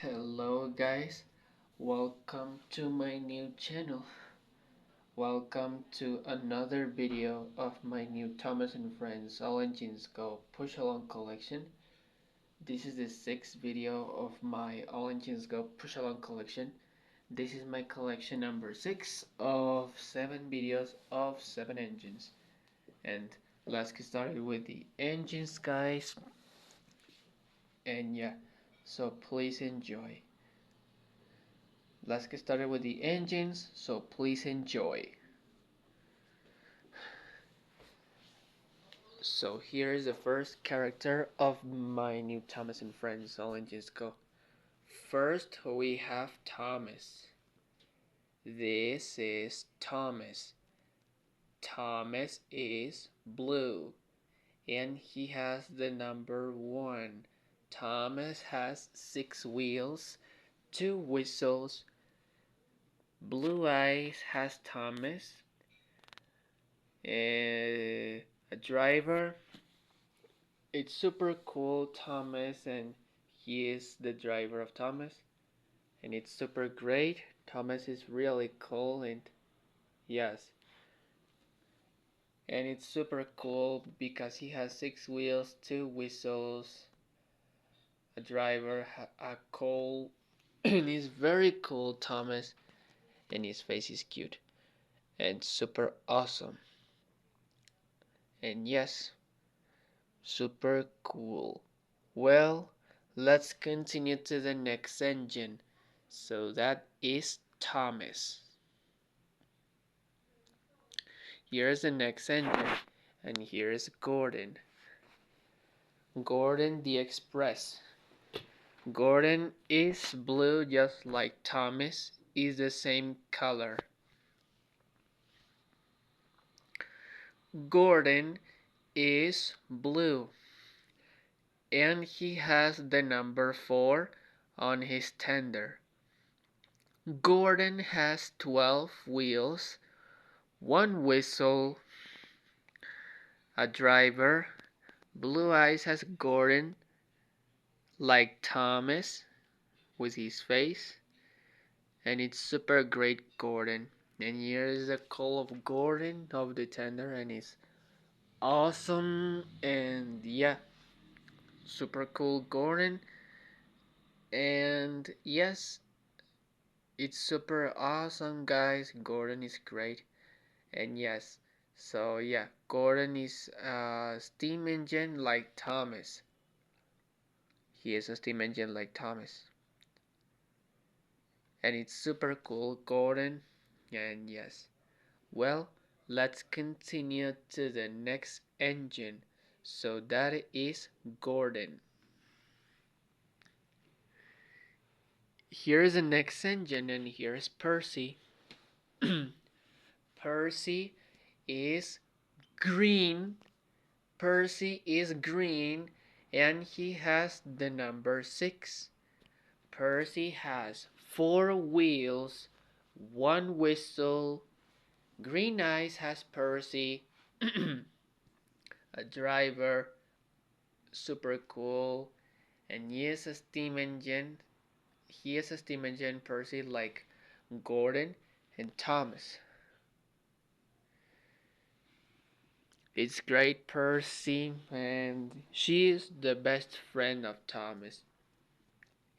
Hello guys, welcome to my new channel. Welcome to another video of my new Thomas and Friends All Engines Go Push Along collection. This is the sixth video of my All Engines Go Push Along collection. This is my collection number 6 of 7 videos of 7 engines. And let's get started with the engines guys. And yeah, so please enjoy. Let's get started with the engines, so please enjoy. So here is the first character of my new Thomas and Friends All Engines Go. First we have Thomas. This is Thomas. Thomas is blue and he has the number 1. Thomas has 6 wheels, 2 whistles. Blue Eyes has Thomas. A driver. It's super cool, Thomas, and he is the driver of Thomas, and it's super great. Thomas is really cool, and yes, and it's super cool because he has 6 wheels, 2 whistles, a driver, a cool, and he's very cool, Thomas, and his face is cute and super awesome, and yes, super cool. Well, let's continue to the next engine. So that is Thomas. Here's the next engine, and here's Gordon. Gordon the Express. Gordon is blue just like Thomas, is the same color. Gordon is blue, and he has the number 4 on his tender. Gordon has 12 wheels, 1 whistle, a driver. Blue Eyes has Gordon like Thomas with his face, and it's super great Gordon. And here's the call of Gordon of the tender, and it's awesome, and yeah, super cool Gordon. And yes, it's super awesome guys. Gordon is great. And yes, so yeah, Gordon is a steam engine like Thomas. He is a steam engine like Thomas. And it's super cool, Gordon. And yes, well, let's continue to the next engine. So that is Gordon. Here's the next engine, and here's Percy. Percy is green. Percy is green, and he has the number 6. Percy has 4 wheels, 1 whistle. Green Eyes has Percy, a driver, super cool, and he is a steam engine. He is a steam engine Percy like Gordon and Thomas. It's great Percy, and she is the best friend of Thomas.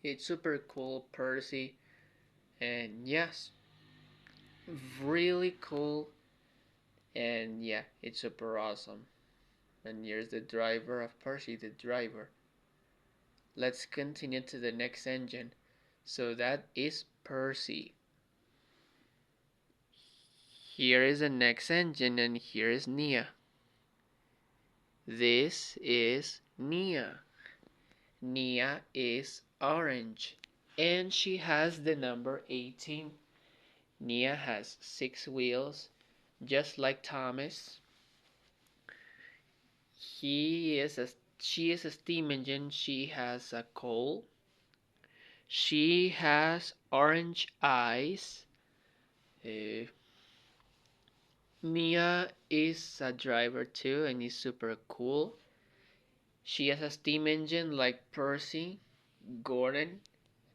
It's super cool Percy, and yes, really cool, and yeah, it's super awesome. And here's the driver of Percy, the driver. Let's continue to the next engine. So that is Percy. Here is the next engine, and here is Nia. This is Nia. Nia is orange, and she has the number 18. Nia has 6 wheels, just like Thomas. She is a steam engine. She has a coal. She has orange eyes. Nia is a driver too, and is super cool. She has a steam engine like Percy, Gordon,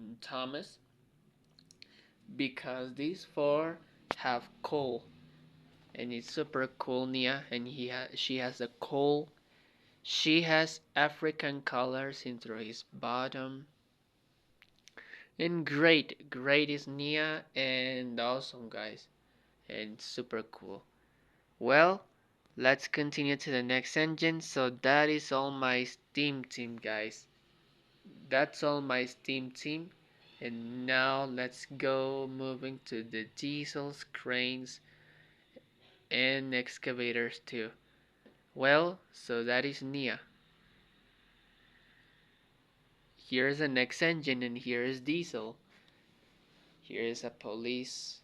and Thomas, because these four have coal, and it's super cool, Nia. And she has a coal. She has African colors into his bottom. And great is Nia, and awesome, guys, and super cool. Well, let's continue to the next engine. So that is all my Steam team, guys. That's all my Steam team. And now let's go moving to the diesels, cranes, and excavators too. Well, so that is Nia. Here's the next engine, and here is diesel. Here is a police.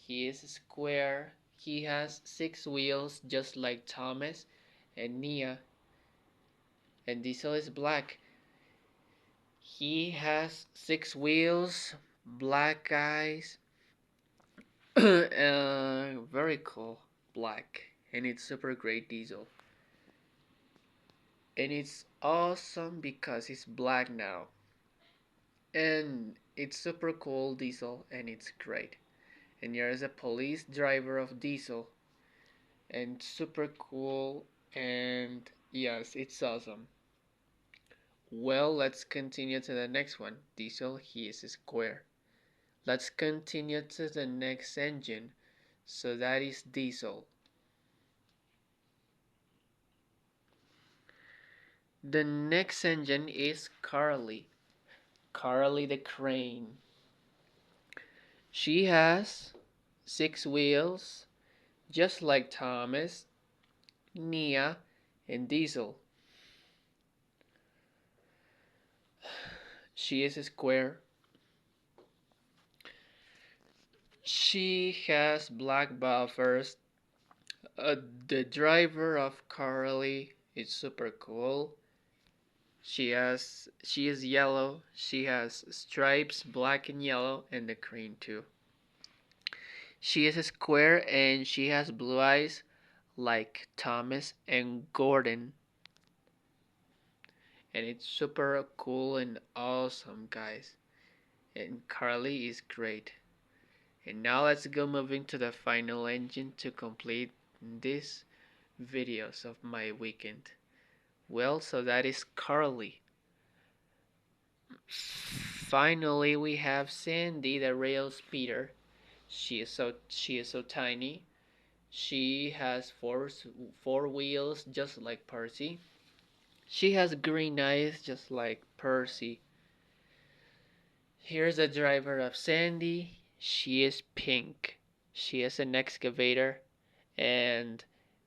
He is square. He has 6 wheels just like Thomas and Nia. And diesel is black. He has 6 wheels, black eyes, very cool, black, and it's super great diesel. And it's awesome because it's black now. And it's super cool diesel, and it's great. And here's a police driver of diesel, and super cool, and yes, it's awesome. Well, let's continue to the next one. Diesel, he is square. Let's continue to the next engine. So that is diesel. The next engine is Carly. Carly the crane. She has 6 wheels, just like Thomas, Nia, and Diesel. She is square. She has black buffers. The driver of Carly is super cool. She is yellow. She has stripes, black and yellow, and the crane too. She is square and she has blue eyes like Thomas and Gordon. And it's super cool and awesome, guys. And Carly is great. And now let's go moving to the final engine to complete this videos of my weekend. Well, so that is Carly. Finally, we have Sandy, the rail speeder. She is so tiny. She has four wheels, just like Percy. She has green eyes, just like Percy. Here's the driver of Sandy. She is pink. She is an excavator, and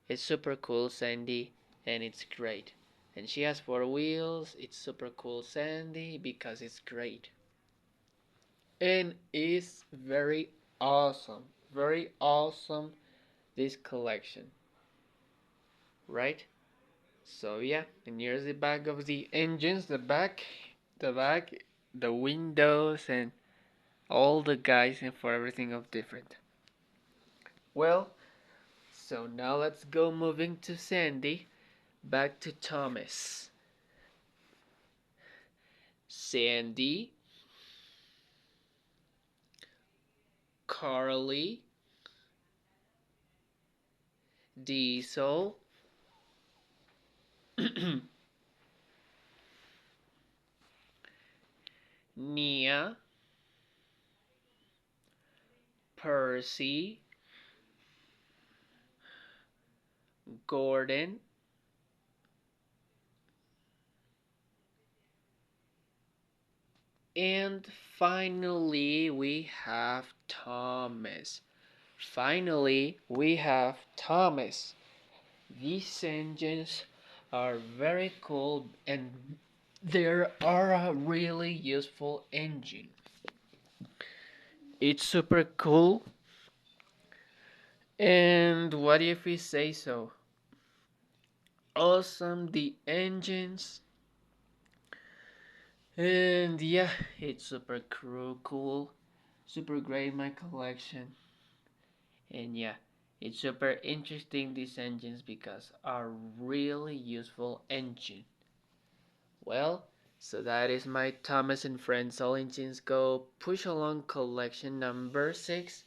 it's super cool, Sandy, and it's great. And she has 4 wheels. It's super cool, Sandy, because it's great. And it's very awesome. Very awesome, this collection. Right? So yeah, and here's the back of the engines, the windows, and all the guys, and for everything of different. Well, so now let's go moving to Sandy, back to Thomas. Sandy, Carly, Diesel, Nia, Percy, Gordon, and finally we have Thomas. Finally, we have Thomas. These engines are very cool and they are a really useful engine. It's super cool. And what if we say so? Awesome, the engines. And yeah, it's super cool. Super great, my collection. And yeah, it's super interesting, these engines, because are really useful engine. Well, So that is my Thomas and Friends All Engines Go Push Along collection number 6.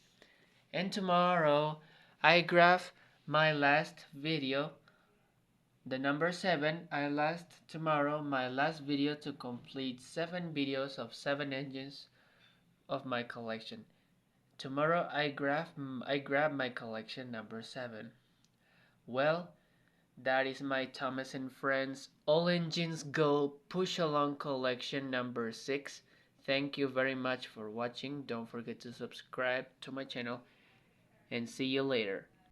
And tomorrow I graph my last video, the number 7. I last tomorrow my last video to complete 7 videos of 7 engines of my collection. Tomorrow I grab my collection number 7. Well, that is my Thomas and Friends All Engines Go Push Along collection number 6. Thank you very much for watching. Don't forget to subscribe to my channel and see you later.